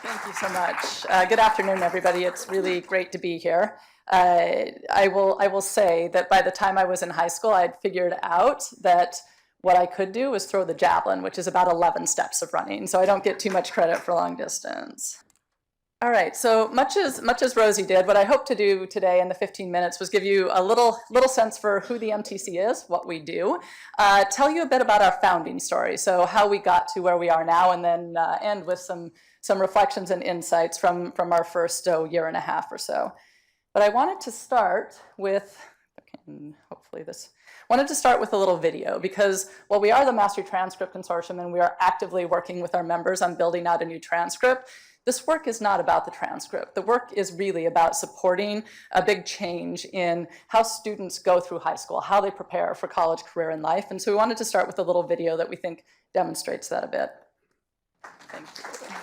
Thank you so much. Good afternoon, everybody. It's really great to be here. I will say that by the time I was in high school, I'd figured out that what I could do was throw the javelin, which is about 11 steps of running. So I don't get too much credit for long distance. All right, so much as Rosie did, what I hope to do today in the 15 minutes was give you a little sense for who the MTC is, what we do, tell you a bit about our founding story, so how we got to where we are now, and then end with some reflections and insights from our first year and a half or so. But I wanted to start with, wanted to start with a little video, because while we are the Mastery Transcript Consortium and we are actively working with our members on building out a new transcript, this work is not about the transcript. The work is really about supporting a big change in how students go through high school, how they prepare for college, career, and life. And so we wanted to start with a little video that we think demonstrates that a bit. Thank you.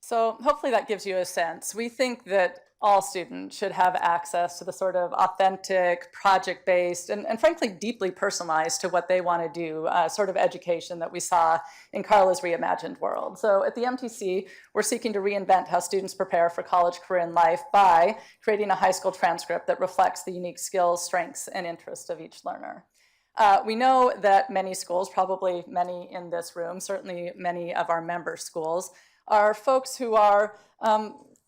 So hopefully that gives you a sense. We think that all students should have access to the sort of authentic, project-based, and frankly, deeply personalized to what they want to do sort of education that we saw in Carla's reimagined world. So at the MTC, we're seeking to reinvent how students prepare for college, career, and life by creating a high school transcript that reflects the unique skills, strengths, and interests of each learner. We know that many schools, probably many in this room, certainly many of our member schools, are folks who are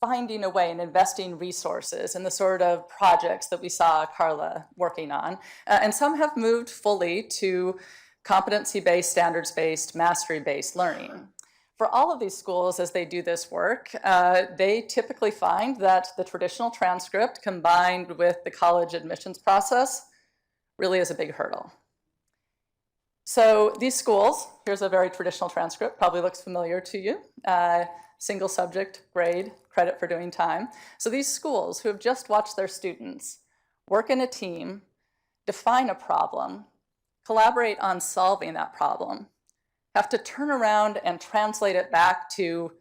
finding a way and investing resources in the sort of projects that we saw Carla working on. And some have moved fully to competency-based, standards-based, mastery-based learning. For all of these schools, as they do this work, they typically find that the traditional transcript combined with the college admissions process really is a big hurdle. So these schools, here's a very traditional transcript, probably looks familiar to you. Single subject, grade, credit for doing time. So these schools who have just watched their students work in a team, define a problem, collaborate on solving that problem, have to turn around and translate it back to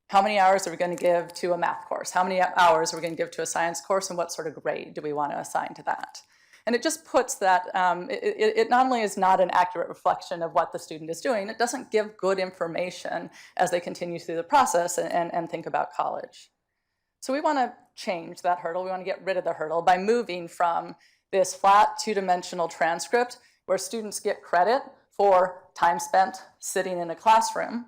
how many hours are we going to give to a math course? How many hours are we going to give to a science course? And what sort of grade do we want to assign to that? And it just puts that, it not only is not an accurate reflection of what the student is doing, it doesn't give good information as they continue through the process and think about college. So we want to change that hurdle. We want to get rid of the hurdle by moving from this flat two-dimensional transcript where students get credit for time spent sitting in a classroom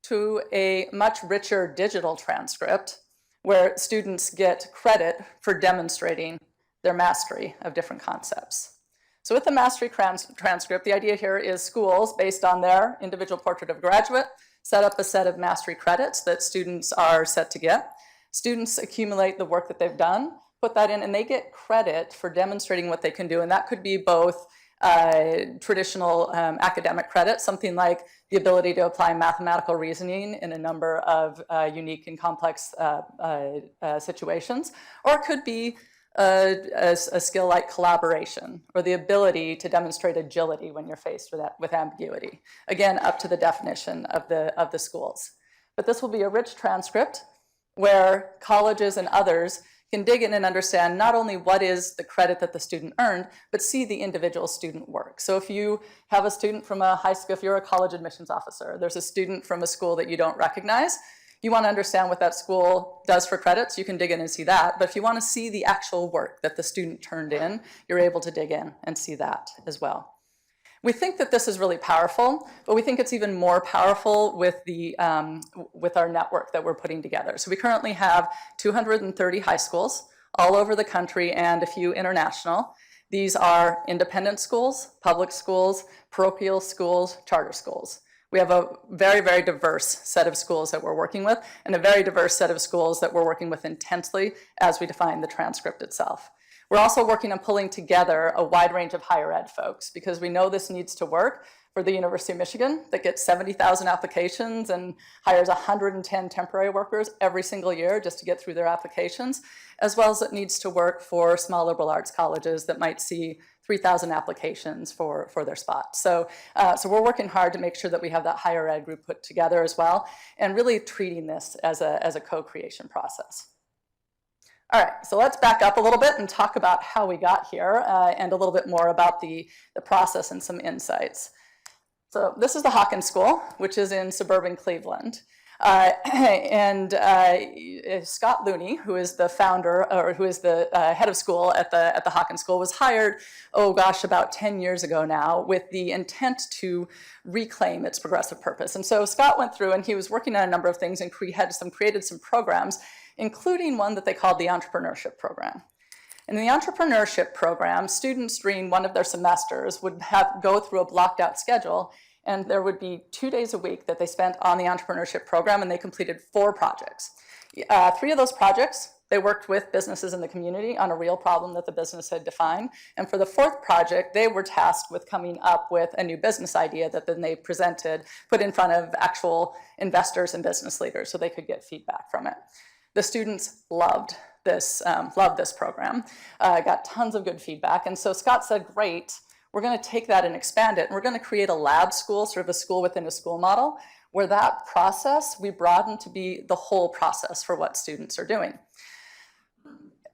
to a much richer digital transcript where students get credit for demonstrating their mastery of different concepts. So with the mastery transcript, the idea here is schools, based on their individual portrait of graduate, set up a set of mastery credits that students are set to get. Students accumulate the work that they've done, put that in, and they get credit for demonstrating what they can do. And that could be both traditional academic credit, something like the ability to apply mathematical reasoning in a number of unique and complex situations, or it could be a skill like collaboration, or the ability to demonstrate agility when you're faced with ambiguity. Again, up to the definition of the schools. But this will be a rich transcript where colleges and others can dig in and understand not only what is the credit that the student earned, but see the individual student work. So if you have a student from a high school, if you're a college admissions officer, there's a student from a school that you don't recognize, you want to understand what that school does for credits, you can dig in and see that. But if you want to see the actual work that the student turned in, you're able to dig in and see that as well. We think that this is really powerful, but we think it's even more powerful with our network that we're putting together. So we currently have 230 high schools all over the country and a few international. These are independent schools, public schools, parochial schools, charter schools. We have a very, very diverse set of schools that we're working with, and a very diverse set of schools that we're working with intensely as we define the transcript itself. We're also working on pulling together a wide range of higher ed folks, because we know this needs to work for the University of Michigan that gets 70,000 applications and hires 110 temporary workers every single year just to get through their applications, as well as it needs to work for small liberal arts colleges that might see 3,000 applications for their spot. So we're working hard to make sure that we have that higher ed group put together as well, and really treating this as a co-creation process. All right, so let's back up a little bit and talk about how we got here and a little bit more about the process and some insights. So this is the Hawkins School, which is in suburban Cleveland. Scott Looney, who is the founder, or who is the head of school at the Hawkins School, was hired, oh gosh, about 10 years ago now, with the intent to reclaim its progressive purpose. And so Scott went through and he was working on a number of things and created some programs, including one that they called the entrepreneurship program. In the entrepreneurship program, students during one of their semesters would go through a blocked out schedule, and there would be 2 days a week that they spent on the entrepreneurship program, and they completed 4 projects. 3 of those projects, they worked with businesses in the community on a real problem that the business had defined. And for the 4th project, they were tasked with coming up with a new business idea that then they put in front of actual investors and business leaders so they could get feedback from it. The students loved this program, got tons of good feedback. And so Scott said, great, we're going to take that and expand it. And we're going to create a lab school, sort of a school within a school model, where that process we broaden to be the whole process for what students are doing.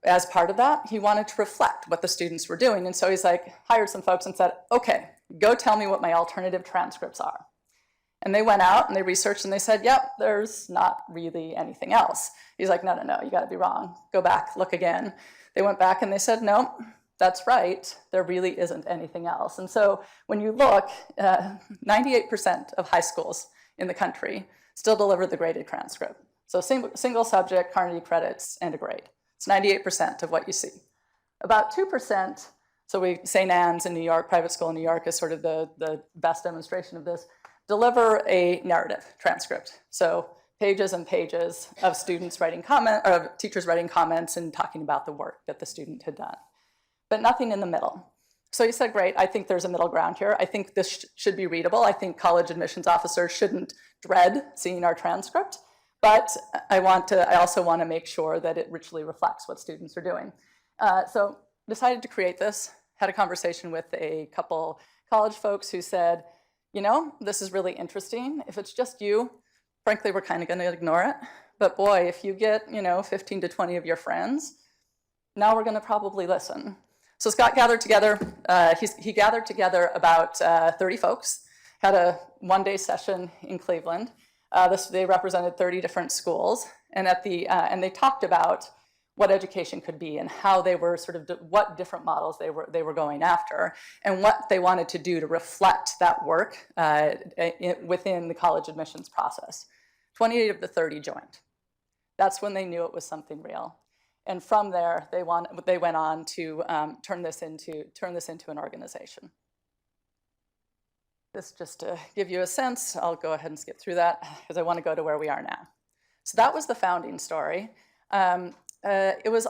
As part of that, he wanted to reflect what the students were doing. And so he's hired some folks and said, okay, go tell me what my alternative transcripts are. And they went out and they researched and they said, yep, there's not really anything else. He's like, no, you gotta be wrong. Go back, look again. They went back and they said, no, that's right. There really isn't anything else. And so when you look, 98% of high schools in the country still deliver the graded transcript. So single subject, Carnegie credits, and a grade. It's 98% of what you see. About 2%, so St. Anne's in New York, private school in New York is sort of the best demonstration of this, deliver a narrative transcript. So pages and pages of students writing or teachers writing comments and talking about the work that the student had done, but nothing in the middle. So he said, great, I think there's a middle ground here. I think this should be readable. I think college admissions officers shouldn't dread seeing our transcript, but I also want to make sure that it richly reflects what students are doing. So decided to create this, had a conversation with a couple college folks who said, you know, this is really interesting. If it's just you, frankly, we're kind of going to ignore it. But boy, if you get, 15 to 20 of your friends, now we're going to probably listen. So Scott gathered together, he gathered together about 30 folks, had a one-day session in Cleveland. They represented 30 different schools, and and they talked about what education could be and how they were what different models they were going after and what they wanted to do to reflect that work within the college admissions process. 28 of the 30 joined. That's when they knew it was something real. And from there, they went on to turn this into an organization. This just to give you a sense, I'll go ahead and skip through that because I want to go to where we are now. So that was the founding story. It was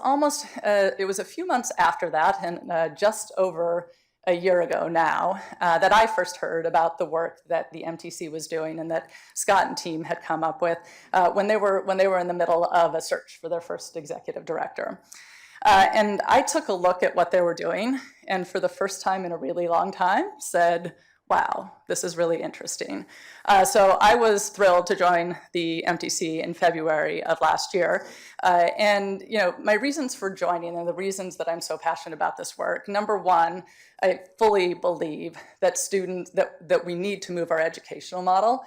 a few months after that, and just over a year ago now, that I first heard about the work that the MTC was doing and that Scott and team had come up with when they were in the middle of a search for their first executive director. And I took a look at what they were doing, and for the first time in a really long time, said, wow, this is really interesting. So I was thrilled to join the MTC in February of last year. And my reasons for joining and the reasons that I'm so passionate about this work, number one, I fully believe that that we need to move our educational model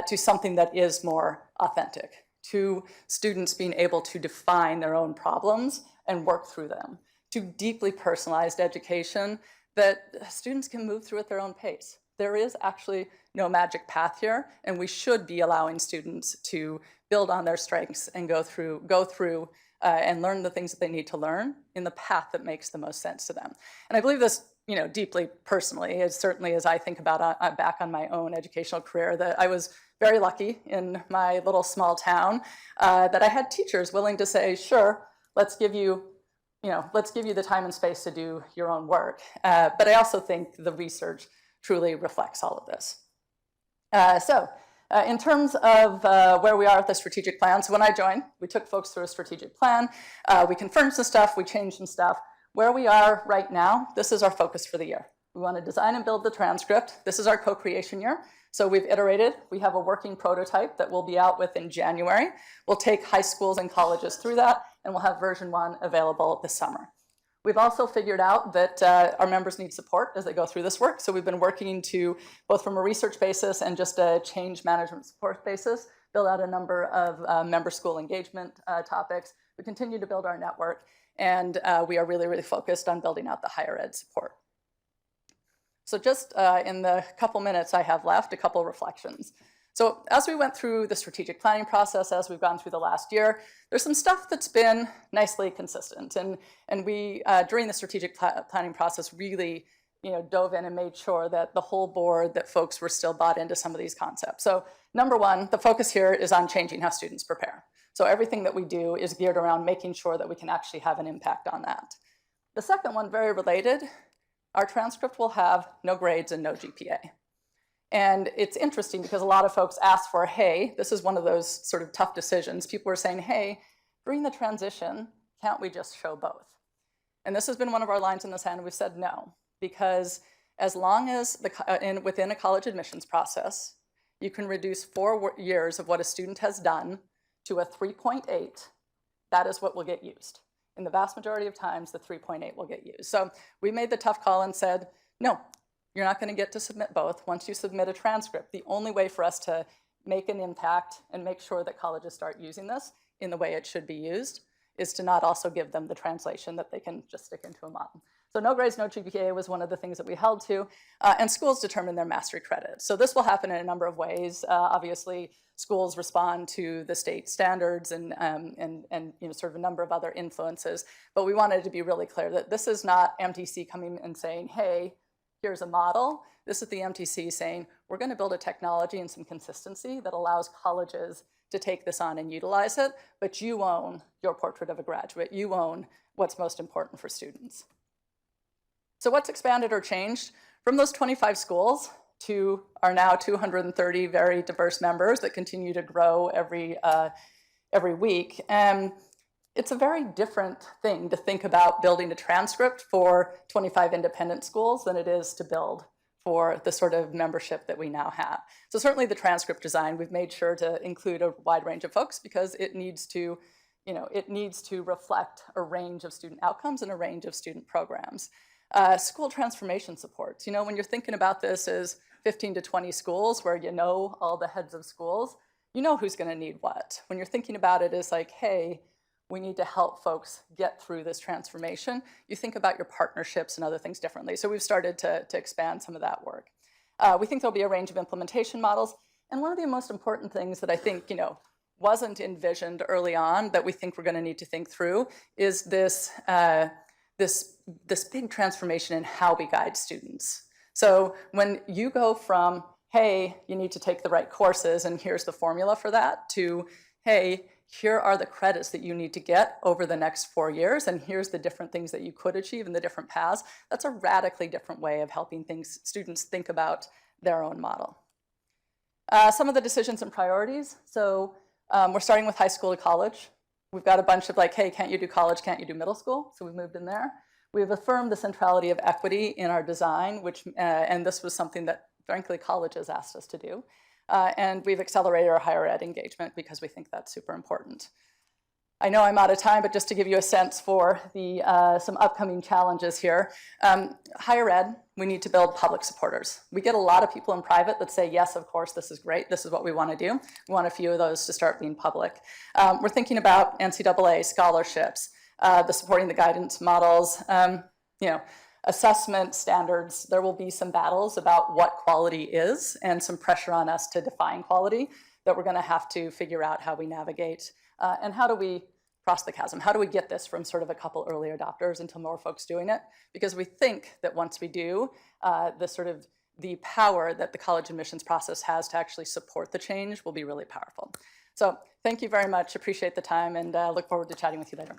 to something that is more authentic, to students being able to define their own problems and work through them, to deeply personalized education that students can move through at their own pace. There is actually no magic path here, and we should be allowing students to build on their strengths and go through and learn the things that they need to learn in the path that makes the most sense to them. And I believe this, deeply personally, as certainly as I think about back on my own educational career, that I was very lucky in my little small town that I had teachers willing to say, sure, let's give you the time and space to do your own work. But I also think the research truly reflects all of this. In terms of where we are with the strategic plan, so when I joined, we took folks through a strategic plan. We confirmed some stuff, we changed some stuff. Where we are right now, this is our focus for the year. We want to design and build the transcript. This is our co-creation year. So we've iterated. We have a working prototype that we'll be out with in January. We'll take high schools and colleges through that, and we'll have version 1 available this summer. We've also figured out that our members need support as they go through this work. So we've been working to, both from a research basis and just a change management support basis, build out a number of member school engagement topics. We continue to build our network, and we are really, really focused on building out the higher ed support. So just in the couple minutes I have left, a couple reflections. So as we went through the strategic planning process, as we've gone through the last year, there's some stuff that's been nicely consistent. And we, during the strategic planning process, really dove in and made sure that the whole board, that folks were still bought into some of these concepts. So number one, the focus here is on changing how students prepare. So everything that we do is geared around making sure that we can actually have an impact on that. The second one, very related, our transcript will have no grades and no GPA. And it's interesting because a lot of folks ask for, hey, this is one of those sort of tough decisions. People are saying, hey, during the transition, can't we just show both? And this has been one of our lines in the sand. We've said no, because as long as within a college admissions process, you can reduce 4 years of what a student has done to a 3.8, that is what will get used. In the vast majority of times, the 3.8 will get used. So we made the tough call and said, no, you're not going to get to submit both. Once you submit a transcript, the only way for us to make an impact and make sure that colleges start using this in the way it should be used is to not also give them the translation that they can just stick into a model. So no grades, no GPA was one of the things that we held to, and schools determine their mastery credit. So this will happen in a number of ways. Obviously, schools respond to the state standards and sort of a number of other influences, but we wanted to be really clear that this is not MTC coming and saying, hey, here's a model. This is the MTC saying, we're going to build a technology and some consistency that allows colleges to take this on and utilize it, but you own your portrait of a graduate. You own what's most important for students. So what's expanded or changed? From those 25 schools to our now 230 very diverse members that continue to grow every week. It's a very different thing to think about building a transcript for 25 independent schools than it is to build for the sort of membership that we now have. So certainly the transcript design, we've made sure to include a wide range of folks because it needs to, reflect a range of student outcomes and a range of student programs. School transformation supports. When you're thinking about this as 15 to 20 schools where you know all the heads of schools, you know who's going to need what. When you're thinking about it as like, hey, we need to help folks get through this transformation, you think about your partnerships and other things differently. So we've started to expand some of that work. We think there'll be a range of implementation models. And one of the most important things that I think, wasn't envisioned early on that we think we're going to need to think through is this big transformation in how we guide students. So when you go from, hey, you need to take the right courses and here's the formula for that, to, hey, here are the credits that you need to get over the next 4 years, and here's the different things that you could achieve in the different paths. That's a radically different way of helping students think about their own model. Some of the decisions and priorities. So we're starting with high school to college. We've got a bunch of like, hey, can't you do college, can't you do middle school? So we've moved in there. We've affirmed the centrality of equity in our design, and this was something that, frankly, colleges asked us to do. And we've accelerated our higher ed engagement because we think that's super important. I know I'm out of time, but just to give you a sense for some upcoming challenges here. Higher ed, we need to build public supporters. We get a lot of people in private that say, yes, of course, this is great. This is what we want to do. We want a few of those to start being public. We're thinking about NCAA scholarships, the supporting the guidance models, assessment standards. There will be some battles about what quality is and some pressure on us to define quality that we're going to have to figure out how we navigate. And how do we cross the chasm? How do we get this from sort of a couple early adopters into more folks doing it? Because we think that once we do, the power that the college admissions process has to actually support the change will be really powerful. So thank you very much. Appreciate the time and look forward to chatting with you later.